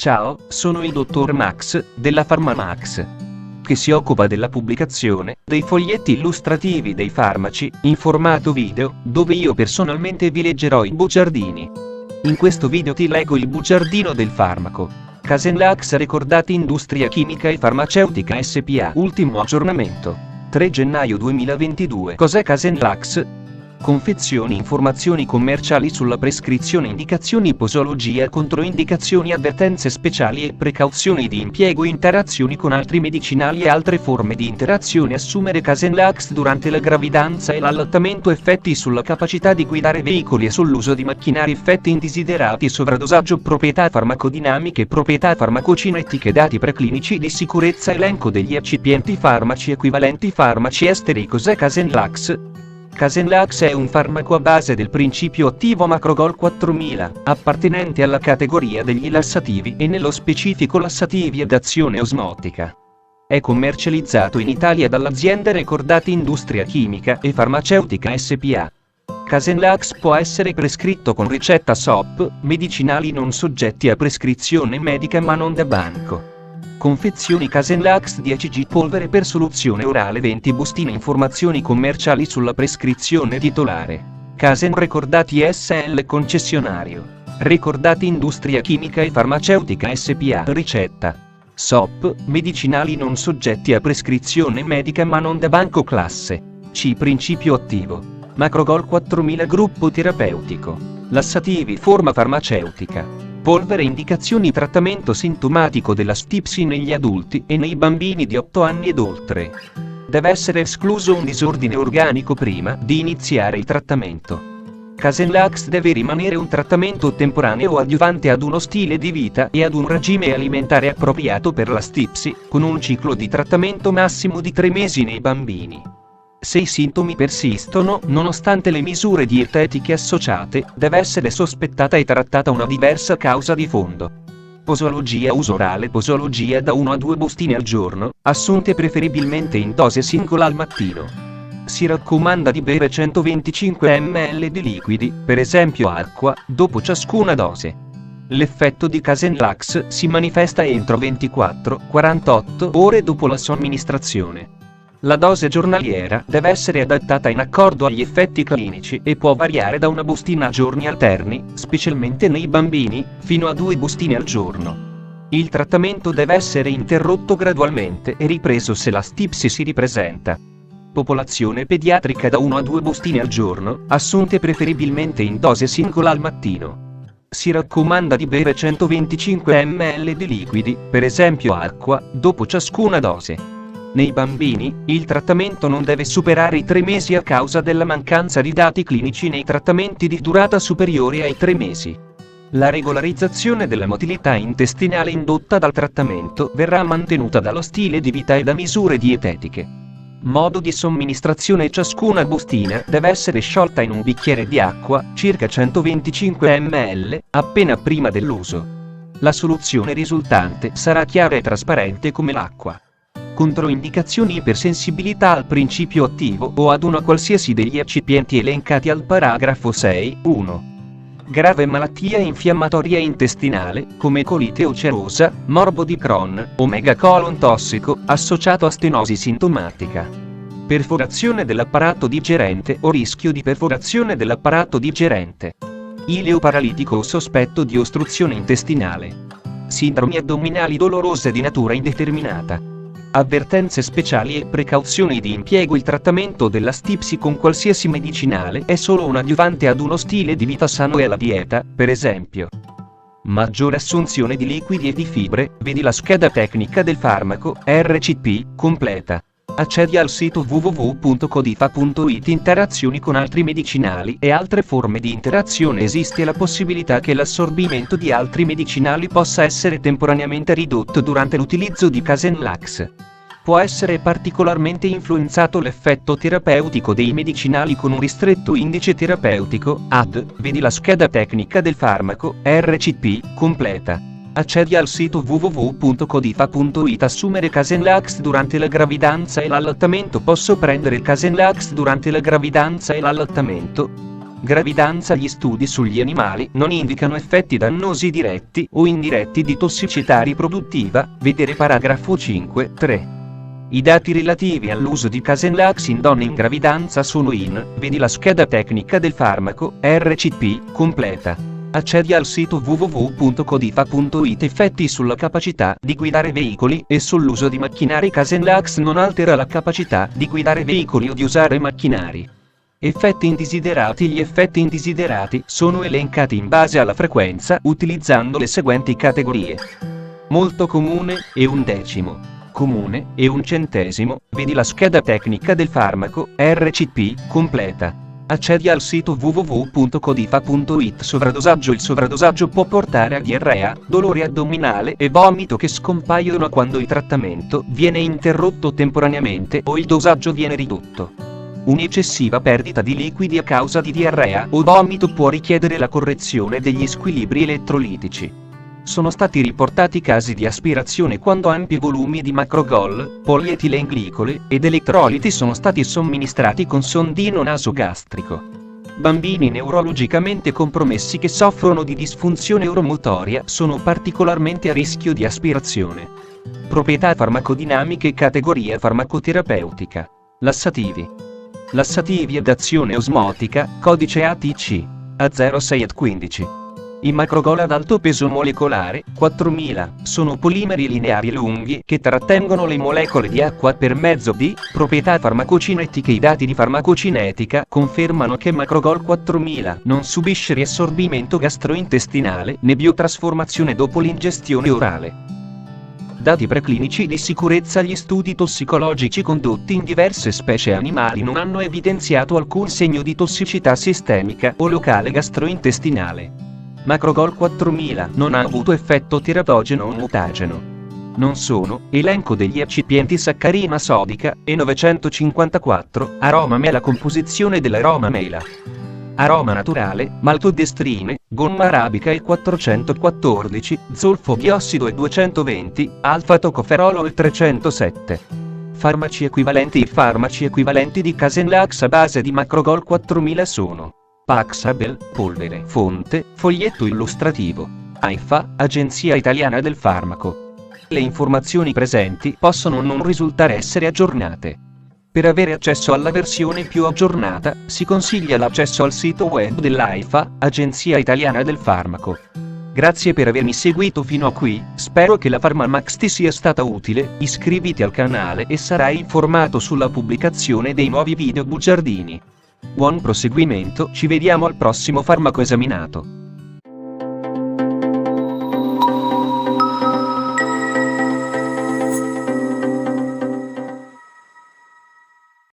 Ciao, sono il dottor Max, della PharmaMax, che si occupa della pubblicazione dei foglietti illustrativi dei farmaci, in formato video, dove io personalmente vi leggerò i bugiardini. In questo video ti leggo il bugiardino del farmaco. Casenlax Recordati Industria Chimica e Farmaceutica SpA. Ultimo aggiornamento. 3 gennaio 2022. Cos'è Casenlax? Confezioni, informazioni commerciali sulla prescrizione, indicazioni, posologia, controindicazioni, avvertenze speciali e precauzioni di impiego, interazioni con altri medicinali e altre forme di interazione. Assumere Casenlax durante la gravidanza e l'allattamento, effetti sulla capacità di guidare veicoli e sull'uso di macchinari, effetti indesiderati, sovradosaggio, proprietà farmacodinamiche, proprietà farmacocinetiche, dati preclinici di sicurezza, elenco degli eccipienti, farmaci equivalenti, farmaci esteri. Cos'è Casenlax? Casenlax è un farmaco a base del principio attivo Macrogol 4000, appartenente alla categoria degli lassativi e nello specifico lassativi ad azione osmotica. È commercializzato in Italia dall'azienda Recordati Industria Chimica e Farmaceutica SpA. Casenlax può essere prescritto con ricetta SOP, medicinali non soggetti a prescrizione medica ma non da banco. Confezioni Casenlax 10g polvere per soluzione orale 20 bustine. Informazioni commerciali sulla prescrizione titolare. Casen Recordati SL concessionario. Recordati Industria Chimica e Farmaceutica SpA. Ricetta SOP, medicinali non soggetti a prescrizione medica ma non da banco. Classe C. Principio attivo Macrogol 4000. Gruppo terapeutico lassativi. Forma farmaceutica polvere. Indicazioni: trattamento sintomatico della stipsi negli adulti e nei bambini di 8 anni ed oltre. Deve essere escluso un disordine organico prima di iniziare il trattamento. Casenlax deve rimanere un trattamento temporaneo adiuvante ad uno stile di vita e ad un regime alimentare appropriato per la stipsi, con un ciclo di trattamento massimo di 3 mesi nei bambini. Se i sintomi persistono, nonostante le misure dietetiche associate, deve essere sospettata e trattata una diversa causa di fondo. Posologia: uso orale. Posologia da 1 a 2 bustine al giorno, assunte preferibilmente in dose singola al mattino. Si raccomanda di bere 125 ml di liquidi, per esempio acqua, dopo ciascuna dose. L'effetto di Casenlax si manifesta entro 24-48 ore dopo la somministrazione. La dose giornaliera deve essere adattata in accordo agli effetti clinici e può variare da una bustina a giorni alterni, specialmente nei bambini, fino a 2 bustine al giorno. Il trattamento deve essere interrotto gradualmente e ripreso se la stipsi si ripresenta. Popolazione pediatrica da 1 a 2 bustine al giorno, assunte preferibilmente in dose singola al mattino. Si raccomanda di bere 125 ml di liquidi, per esempio acqua, dopo ciascuna dose. Nei bambini, il trattamento non deve superare i 3 mesi a causa della mancanza di dati clinici nei trattamenti di durata superiore ai 3 mesi. La regolarizzazione della motilità intestinale indotta dal trattamento verrà mantenuta dallo stile di vita e da misure dietetiche. Modo di somministrazione: ciascuna bustina deve essere sciolta in un bicchiere di acqua, circa 125 ml, appena prima dell'uso. La soluzione risultante sarà chiara e trasparente come l'acqua. Controindicazioni: ipersensibilità al principio attivo o ad una qualsiasi degli eccipienti elencati al paragrafo 6.1. Grave malattia infiammatoria intestinale, come colite ulcerosa, morbo di Crohn, o megacolon tossico, associato a stenosi sintomatica. Perforazione dell'apparato digerente o rischio di perforazione dell'apparato digerente. Ileo paralitico o sospetto di ostruzione intestinale. Sindromi addominali dolorose di natura indeterminata. Avvertenze speciali e precauzioni di impiego: il trattamento della stipsi con qualsiasi medicinale è solo un adiuvante ad uno stile di vita sano e alla dieta, per esempio. Maggiore assunzione di liquidi e di fibre, vedi la scheda tecnica del farmaco, RCP, completa. Accedi al sito www.codifa.it. Interazioni con altri medicinali e altre forme di interazione. Esiste la possibilità che l'assorbimento di altri medicinali possa essere temporaneamente ridotto durante l'utilizzo di Casenlax. Può essere particolarmente influenzato l'effetto terapeutico dei medicinali con un ristretto indice terapeutico, AD, vedi la scheda tecnica del farmaco, RCP, completa. Accedi al sito www.codifa.it. Assumere Casenlax durante la gravidanza e l'allattamento. Posso prendere Casenlax durante la gravidanza e l'allattamento? Gravidanza. Gli studi sugli animali non indicano effetti dannosi diretti o indiretti di tossicità riproduttiva, vedere paragrafo 5.3. I dati relativi all'uso di Casenlax in donne in gravidanza sono vedi la scheda tecnica del farmaco, RCP, completa. Accedi al sito www.codifa.it. Effetti sulla capacità di guidare veicoli e sull'uso di macchinari. Casenlax non altera la capacità di guidare veicoli o di usare macchinari. Effetti indesiderati. Gli effetti indesiderati sono elencati in base alla frequenza utilizzando le seguenti categorie: molto comune e 1/10, comune e 1/100, vedi la scheda tecnica del farmaco, RCP, completa. Accedi al sito www.codifa.it. Sovradosaggio. Il sovradosaggio può portare a diarrea, dolore addominale e vomito che scompaiono quando il trattamento viene interrotto temporaneamente o il dosaggio viene ridotto. Un'eccessiva perdita di liquidi a causa di diarrea o vomito può richiedere la correzione degli squilibri elettrolitici. Sono stati riportati casi di aspirazione quando ampi volumi di macrogol, polietilenglicole ed elettroliti sono stati somministrati con sondino nasogastrico. Bambini neurologicamente compromessi che soffrono di disfunzione oromotoria sono particolarmente a rischio di aspirazione. Proprietà farmacodinamiche. Categoria farmacoterapeutica. Lassativi. Lassativi ad azione osmotica, codice ATC, A06 ad 15. I macrogol ad alto peso molecolare, 4000, sono polimeri lineari lunghi che trattengono le molecole di acqua per mezzo di proprietà farmacocinetiche. I dati di farmacocinetica confermano che macrogol 4000 non subisce riassorbimento gastrointestinale né biotrasformazione dopo l'ingestione orale. Dati preclinici di sicurezza. Gli studi tossicologici condotti in diverse specie animali non hanno evidenziato alcun segno di tossicità sistemica o locale gastrointestinale. Macrogol 4000 non ha avuto effetto teratogeno o mutageno. Non sono elenco degli eccipienti saccarina sodica e 954, aroma mela. Composizione dell'aroma mela: aroma naturale, maltodestrine, gomma arabica e 414, zolfo diossido e 220, alfa-tocoferolo e 307. Farmaci equivalenti. I farmaci equivalenti di Casenlax a base di macrogol 4000 sono: Paxabel, polvere. Fonte, foglietto illustrativo. AIFA, Agenzia Italiana del Farmaco. Le informazioni presenti possono non risultare essere aggiornate. Per avere accesso alla versione più aggiornata, si consiglia l'accesso al sito web dell'AIFA, Agenzia Italiana del Farmaco. Grazie per avermi seguito fino a qui, spero che la PharmaMax ti sia stata utile. Iscriviti al canale e sarai informato sulla pubblicazione dei nuovi video bugiardini. Buon proseguimento, ci vediamo al prossimo farmaco esaminato.